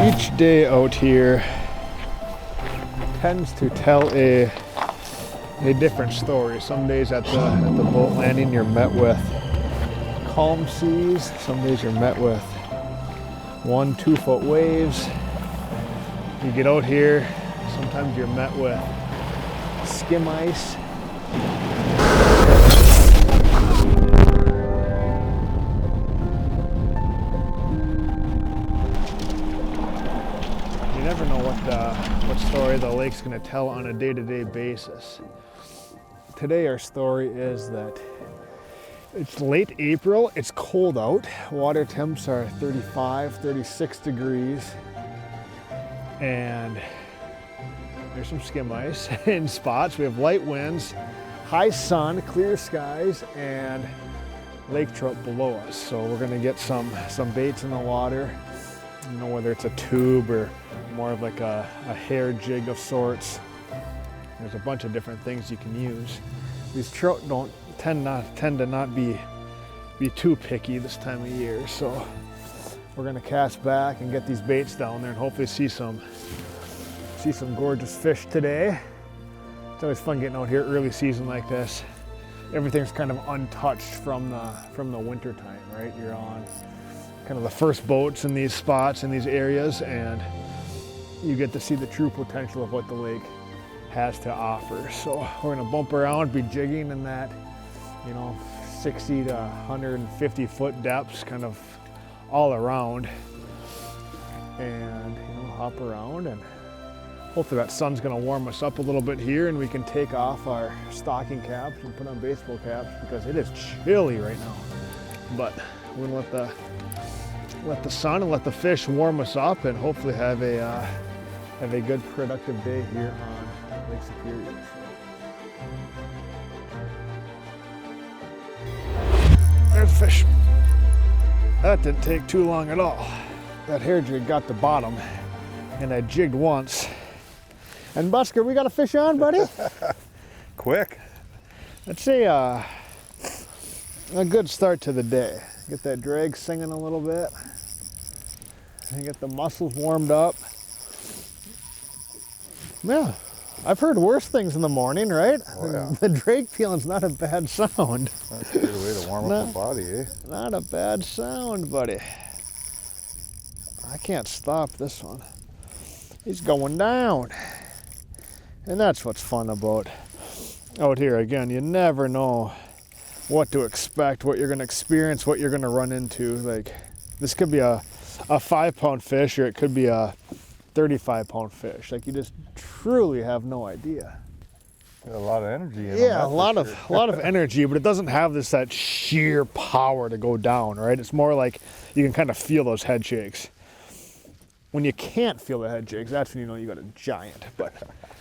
Each day out here tends to tell a different story. Some days at the boat landing you're met with calm seas. Some days you're met with 1-2 foot waves. You get out here, sometimes you're met with skim ice. You never know what story the lake's going to tell on a day-to-day basis. Today our story is that it's late April, it's cold out, water temps are 35, 36 degrees, and there's some skim ice in spots. We have light winds, high sun, clear skies, and lake trout below us. So we're gonna get some baits in the water. You know, whether it's a tube or more of like a hair jig of sorts. There's a bunch of different things you can use. These trout don't tend to not be too picky this time of year, so we're gonna cast back and get these baits down there and hopefully see some gorgeous fish today. It's always fun getting out here early season like this. Everything's kind of untouched from the winter time, right? You're on kind of the first boats in these spots, in these areas, and you get to see the true potential of what the lake has to offer. So we're gonna bump around, be jigging in that, 60 to 150 foot depths, kind of all around, and hop around, and hopefully that sun's gonna warm us up a little bit here and we can take off our stocking caps and put on baseball caps because it is chilly right now. But we're gonna let the sun and let the fish warm us up and hopefully have a good productive day here on Lake Superior. There's a fish. That didn't take too long at all. That hair jig got the bottom and I jigged once. And Busker, we got a fish on, buddy? Quick. Let's say a good start to the day. Get that drag singing a little bit. And get the muscles warmed up. Yeah, I've heard worse things in the morning, right? Oh, yeah. The drag peeling's not a bad sound. That's a good way to warm up the body, eh? Not a bad sound, buddy. I can't stop this one. He's going down. And that's what's fun about out here. Again, you never know what to expect, what you're going to experience, what you're going to run into. Like, this could be a 5-pound fish, or it could be a 35-pound fish. Like, you just truly have no idea. Got a lot of energy in a lot of energy, but it doesn't have that sheer power to go down, right? It's more like you can kind of feel those head shakes. When you can't feel the head shakes, that's when you know you got a giant. But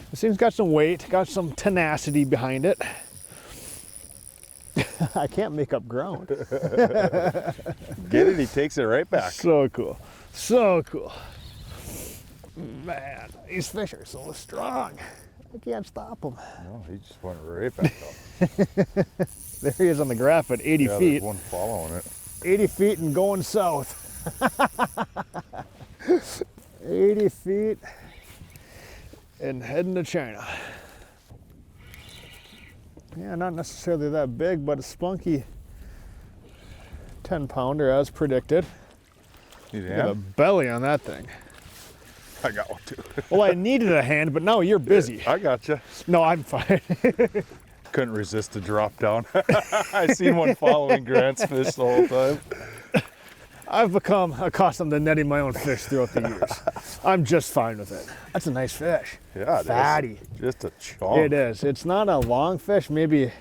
this thing's got some weight, got some tenacity behind it. I can't make up ground. Get it, he takes it right back. So cool. So cool. Man, these fish are so strong. I can't stop them. No, he just went right back up. There he is on the graph at 80 feet. There's one following it. 80 feet and going south. 80 feet and heading to China. Yeah, not necessarily that big, but a spunky 10-pounder as predicted. You got a belly on that thing. I got one too. Well, I needed a hand, but now you're busy. I got you. No, I'm fine. Couldn't resist the drop down. I seen one following Grant's fish the whole time. I've become accustomed to netting my own fish throughout the years. I'm just fine with it. That's a nice fish. Yeah, it fatty. Is. Just a chunk. It is. It's not a long fish, maybe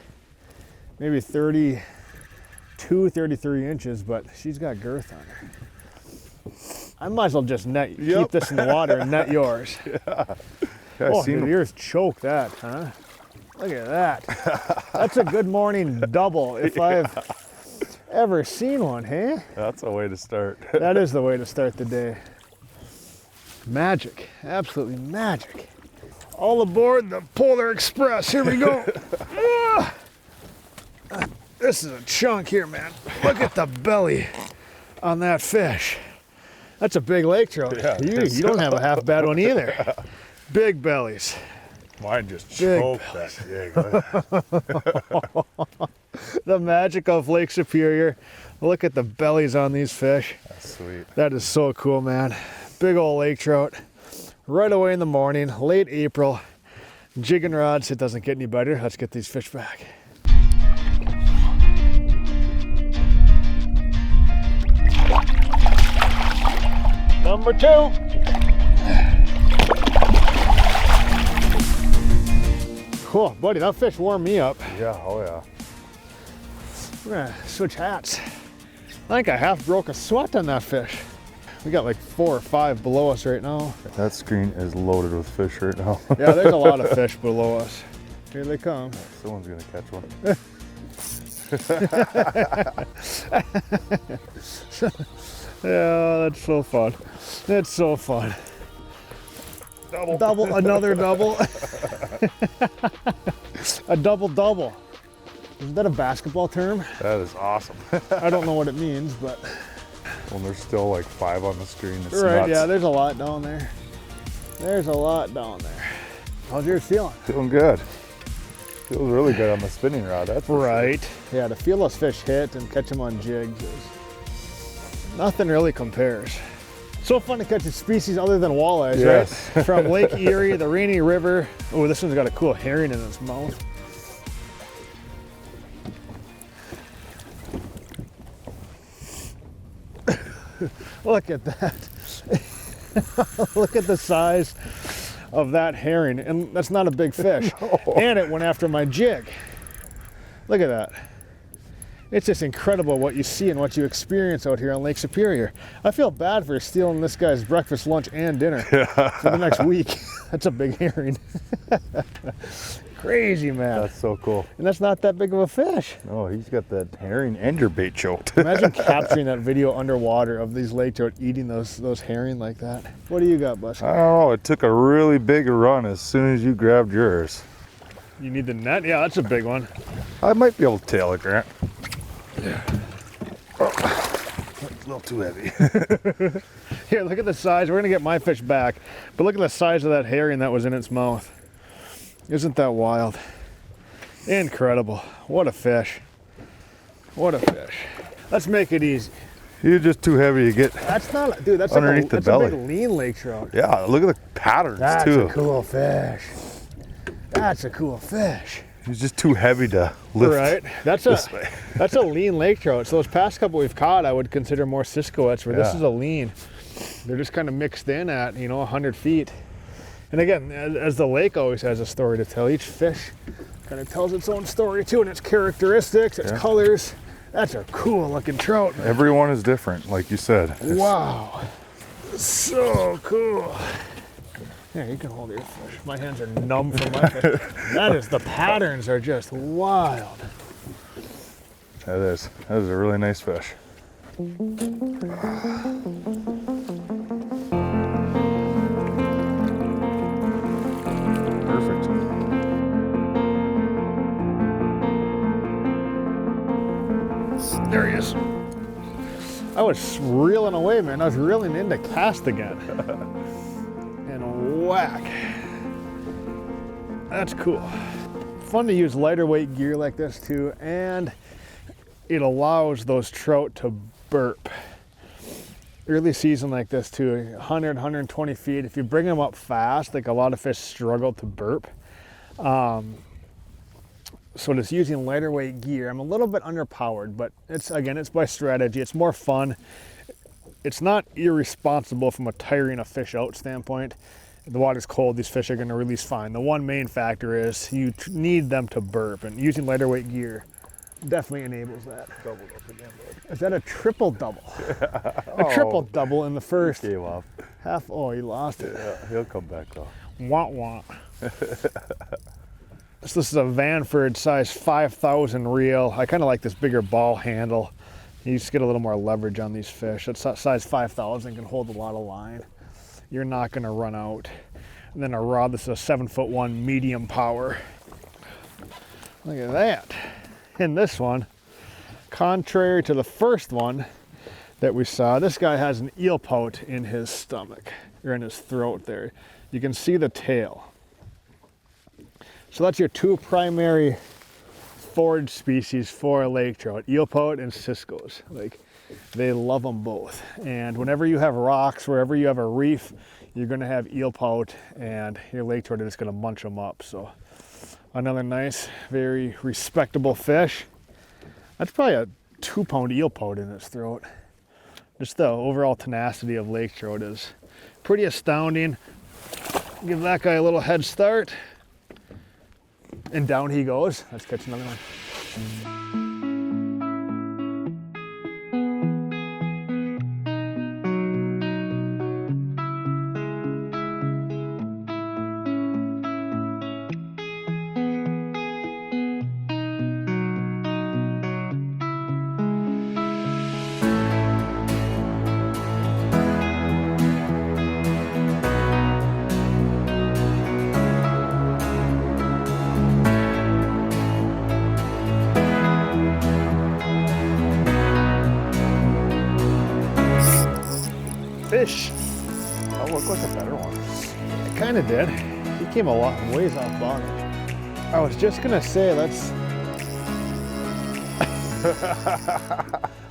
32, 33 inches, but she's got girth on her. I might as well just keep this in the water and net yours. Yeah. Oh, dude, yours choke that, huh? Look at that. That's a good morning double if I've ever seen one, hey? That's a way to start. That is the way to start the day. Magic, absolutely magic. All aboard the Polar Express, here we go. This is a chunk here, man. Look at the belly on that fish. That's a big lake trout. Yeah, You don't have a half bad one either. Big bellies. Mine just choked that jig. The magic of Lake Superior. Look at the bellies on these fish. That's sweet. That is so cool, man. Big old lake trout. Right away in the morning, late April. Jigging rods, it doesn't get any better. Let's get these fish back. Number 2. Cool, buddy, that fish warmed me up. Yeah, oh yeah. We're gonna switch hats. I think I half broke a sweat on that fish. We got like 4 or 5 below us right now. That screen is loaded with fish right now. Yeah, there's a lot of fish below us. Here they come. Someone's gonna catch one. Yeah, that's so fun. That's so fun. Double, another double. A double. Isn't that a basketball term? That is awesome. I don't know what it means, but. Well, there's still like 5 on the screen. It's Right, nuts. yeah, there's a lot down there. There's a lot down there. How's yours feeling? Feeling good. Feels really good on the spinning rod, that's for Right. Yeah, to feel those fish hit and catch them on jigs is nothing really compares. So fun to catch a species other than walleyes, Yes. right? From Lake Erie, the Rainy River. Oh, this one's got a cool herring in its mouth. Look at that. Look at the size of that herring. And that's not a big fish. No. And it went after my jig. Look at that. It's just incredible what you see and what you experience out here on Lake Superior. I feel bad for stealing this guy's breakfast, lunch, and dinner for the next week. That's a big herring. Crazy, man. That's so cool. And that's not that big of a fish. Oh, he's got that herring and your bait choked. Imagine capturing that video underwater of these lake trout eating those herring like that. What do you got, Buster? I don't know, it took a really big run as soon as you grabbed yours. You need the net? Yeah, that's a big one. I might be able to tail it, Grant. Yeah. Oh, that's a little too heavy. Here, look at the size. We're gonna get my fish back, but look at the size of that herring that was in its mouth. Isn't that wild? Incredible. What a fish. What a fish. Let's make it easy. You're just too heavy to get. That's not, dude, that's underneath like the that's belly. a big lean lake trout. Yeah, look at the patterns That's too. a cool fish. That's a cool fish. He's just too heavy to lift. Right. That's a lean lake trout. So those past couple we've caught, I would consider more Siskoets, where this is a lean. They're just kind of mixed in at 100 feet. And again, as the lake always has a story to tell, each fish kind of tells its own story too, and its characteristics, its colors. That's a cool looking trout, man. Everyone is different, like you said. Wow. So cool. Yeah, you can hold your fish. My hands are numb from my fish. The patterns are just wild. That is a really nice fish. Perfect. There he is. I was reeling away, man. I was reeling into cast again. And whack. That's cool. Fun to use lighter weight gear like this too, and it allows those trout to burp. Early season like this too, 100, 120 feet. If you bring them up fast, like a lot of fish struggle to burp. So just using lighter weight gear, I'm a little bit underpowered, but it's by strategy. It's more fun. It's not irresponsible from a tiring a fish out standpoint. The water's cold, these fish are going to release fine. The one main factor is you need them to burp, and using lighter weight gear definitely enables that. Doubled up again, bud. Is that a triple double? A triple double in the first Gave up. half. Oh, he lost it. Yeah, he'll come back though. Wah wah. So this is a Vanford size 5,000 reel. I kind of like this bigger ball handle. You just get a little more leverage on these fish. That size 5,000 can hold a lot of line. You're not going to run out. And then a rod, this is a 7'1" medium power. Look at that. And this one, contrary to the first one, that we saw. This guy has an eel pout in his stomach, or in his throat there. You can see the tail. So that's your two primary forage species for lake trout, eel pout and ciscoes. Like, they love them both. And whenever you have rocks, wherever you have a reef, you're gonna have eel pout, and your lake trout are just gonna munch them up. So another nice, very respectable fish. That's probably a 2-pound eel pout in its throat. Just the overall tenacity of lake trout is pretty astounding. Give that guy a little head start. And down he goes. Let's catch another one. Fish. That looked like a better one. It kind of did. He came a long ways off bottom. I was just gonna say,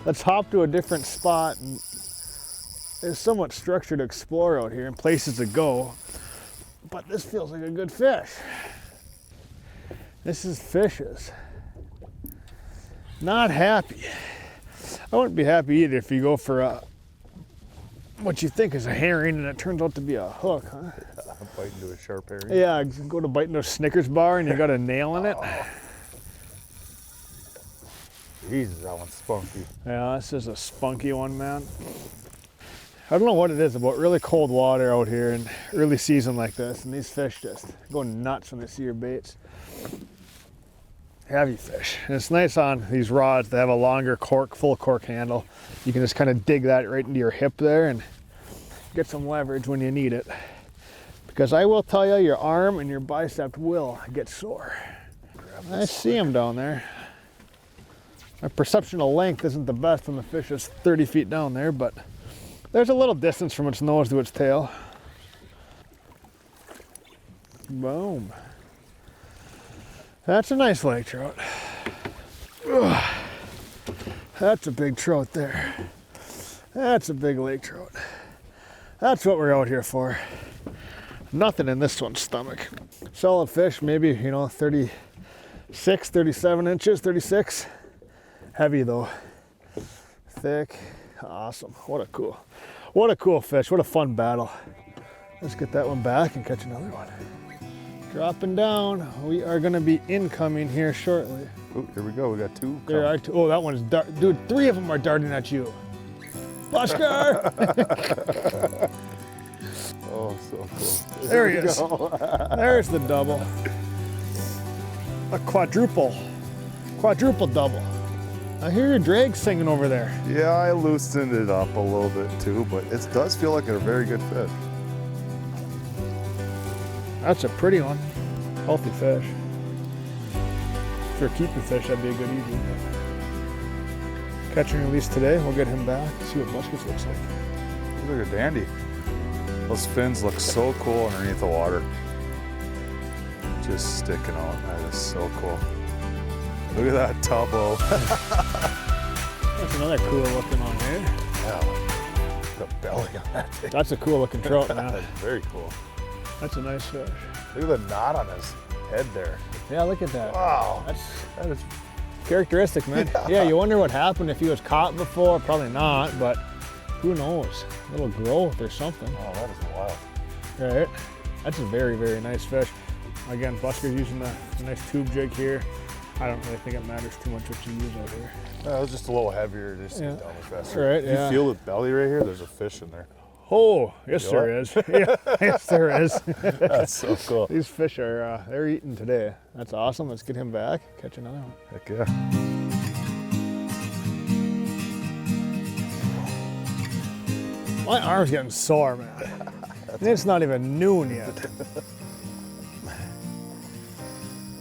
let's hop to a different spot. And there's so much structure to explore out here and places to go, but this feels like a good fish. This is fishes. Not happy. I wouldn't be happy either if you go for what you think is a herring and it turns out to be a hook, huh? Bite into a sharp herring. Yeah, go to bite into a Snickers bar and you got a nail in it. Jesus, that one's spunky. Yeah, this is a spunky one, man. I don't know what it is about really cold water out here in early season like this, and these fish just go nuts when they see your baits. Heavy fish. And it's nice on these rods. They have a longer cork, full cork handle. You can just kind of dig that right into your hip there and get some leverage when you need it. Because I will tell you, your arm and your bicep will get sore. I see him down there. My perception of length isn't the best when the fish is 30 feet down there, but there's a little distance from its nose to its tail. Boom. That's a nice lake trout. Ugh. That's a big trout there. That's a big lake trout. That's what we're out here for. Nothing in this one's stomach. Solid fish, maybe, 36, 37 inches, 36. Heavy though. Thick. Awesome. What a cool fish. What a fun battle. Let's get that one back and catch another one. Dropping down. We are going to be incoming here shortly. Oh, here we go. We got two. There are two. Oh, that one's dude. 3 of them are darting at you. Busker! Oh, so cool. There he is. There's the double. A quadruple double. I hear your drag singing over there. Yeah, I loosened it up a little bit too, but it does feel like a very good fish. That's a pretty one. Healthy fish. For a keeping fish, that'd be a good evening. Catch and release today. We'll get him back. See what Buskers looks like. Look at dandy. Those fins look so cool underneath the water. Just sticking out. That is so cool. Look at that tubbo. That's another cool looking one here. Yeah. The belly on that thing. That's a cool looking trout, man. That's very cool. That's a nice fish. Look at the knot on his head there. Yeah, look at that. Wow. That is characteristic, man. Yeah, you wonder what happened if he was caught before. Probably not, but who knows? A little growth or something. Oh, that is wild. Right. That's a very, very nice fish. Again, Busker's using a nice tube jig here. I don't really think it matters too much what you use out here. It was just a little heavier, just Yeah. get down faster. Right, You yeah. feel the belly right here? There's a fish in there. Oh, yes, You there is. Yeah, yes, there is. That's so cool. These fish are, they're eating today. That's awesome. Let's get him back. Catch another one. Heck yeah. My arm's getting sore, man. And it's not even noon yet.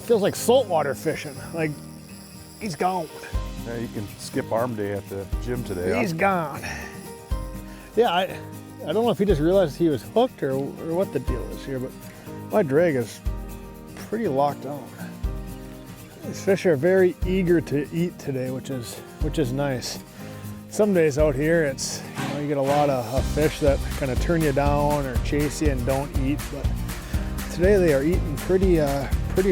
Feels like saltwater fishing. Like, he's gone. Yeah, you can skip arm day at the gym today. He's gone. Yeah, I don't know if he just realized he was hooked or what the deal is here, but my drag is pretty locked on. These fish are very eager to eat today, which is nice. Some days out here, it's you get a lot of fish that kind of turn you down or chase you and don't eat, but today they are eating pretty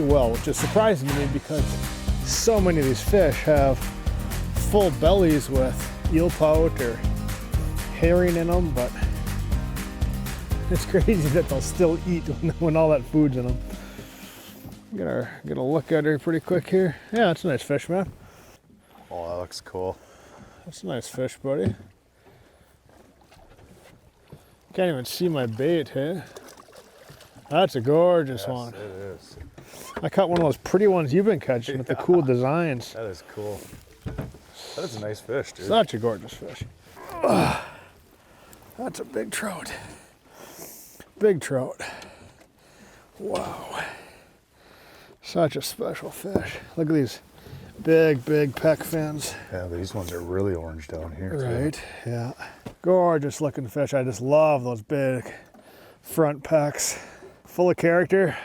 well, which is surprising to me because so many of these fish have full bellies with eel pout or herring in them, but it's crazy that they'll still eat when all that food's in them. Get a look at her pretty quick here. Yeah, that's a nice fish, man. Oh, that looks cool. That's a nice fish, buddy. Can't even see my bait, hey? That's a gorgeous one. It is. I caught one of those pretty ones you've been catching with the cool designs. That is cool. That is a nice fish, dude. Such a gorgeous fish. That's a big trout. Big trout. Wow. Such a special fish. Look at these big peck fins. Yeah, these ones are really orange down here, Right, too. yeah. Gorgeous looking fish. I just love those big front pecks. Full of character.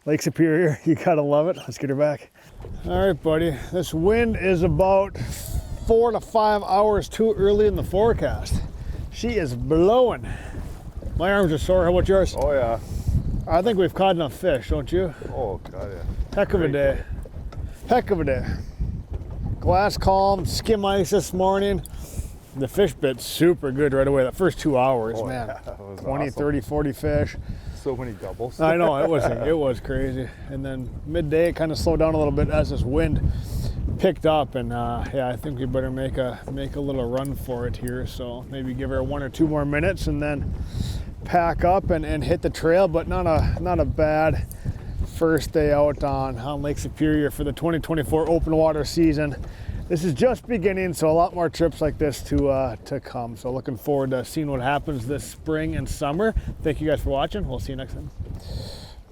Lake Superior, you gotta love it. Let's get her back. All right, buddy. This wind is about 4 to 5 hours too early in the forecast. She is blowing. My arms are sore. How about yours? Oh, yeah. I think we've caught enough fish, don't you? Oh, God, yeah. Heck of a day. Heck of a day. Glass calm, skim ice this morning. The fish bit super good right away. That first 2 hours, Oh, man. yeah, that was 20, awesome. 30, 40 fish. So many doubles. I know, it was crazy. And then midday it kind of slowed down a little bit as this wind picked up, and yeah, I think we better make a little run for it here. So maybe give her 1 or 2 more minutes and then pack up and hit the trail. But not a bad first day out on Lake Superior for the 2024 open water season. This is just beginning, so a lot more trips like this to come. So looking forward to seeing what happens this spring and summer. Thank you guys for watching. We'll see you next time.